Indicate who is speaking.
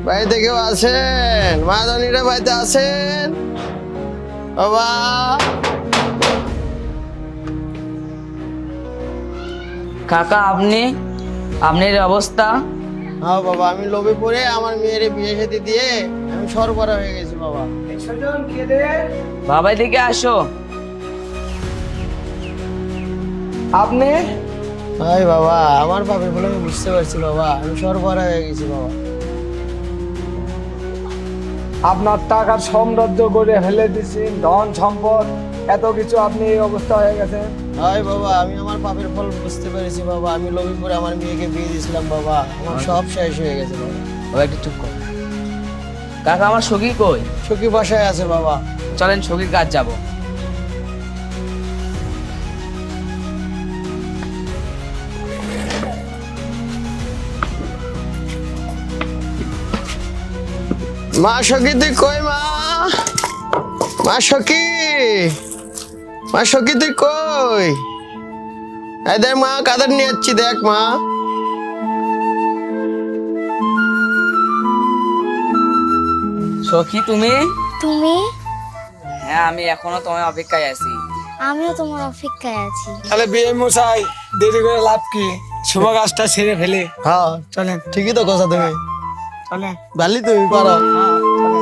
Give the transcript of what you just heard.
Speaker 1: বাড়িতে কেউ আছেন? মা জানিরা বাড়িতে আছেন? বাবা,
Speaker 2: কাকা আপনি আপনার এই অবস্থা?
Speaker 1: হ্যাঁ বাবা, আমি লোভে পড়ে আমার মেয়ের বিয়ে শাদী দিয়ে আমি সরবরাহ হয়ে গেছি বাবা।
Speaker 2: বাবা এদিকে আসো।
Speaker 3: আপনি
Speaker 1: হাই বাবা, আমার বাপের বলে আমি বুঝতে পারছি বাবা, আমি সরবরাহ হয়ে গেছি বাবা।
Speaker 3: আপনার টাকার সাম্রাজ্য করে ফেলে দিচ্ছেন, ধন সম্পদ এত কিছু, আপনি এই অবস্থা হয়ে গেছেন।
Speaker 1: হাই বাবা, আমি আমার পাপের ফল বুঝতে পেরেছি বাবা। আমি লোভে পড়ে আমার মেয়েকে বিয়ে দিয়েছিলাম বাবা, আমার সব শেষ হয়ে গেছে বাবা।
Speaker 2: বাবা একটু চুপ কর। কাকা আমার সখী কই?
Speaker 1: সখী বাসায় আছে বাবা।
Speaker 2: চলেন সখীর কাজ যাব।
Speaker 1: মা সখী তুই কই? মা, মা সখী, মা সখী তুই কই? এই দেখ মা, কাদের নিয়ে যাচ্ছি দেখ মা।
Speaker 2: সখী তুমি?
Speaker 4: তুমি?
Speaker 2: হ্যাঁ আমি এখনো তোমার অপেক্ষায় আছি।
Speaker 4: আমিও তোমার অপেক্ষায় আছি।
Speaker 3: তাহলে বিয়ে মশাই, দেরি করে লাভ কি, শুভ কাজটা সেরে ফেলে
Speaker 1: হ্যাঁ
Speaker 3: চলেন।
Speaker 1: ঠিকই তো কথা, তুমি
Speaker 3: চলেন।
Speaker 1: ভালি তুমি পারো।
Speaker 3: চলেন।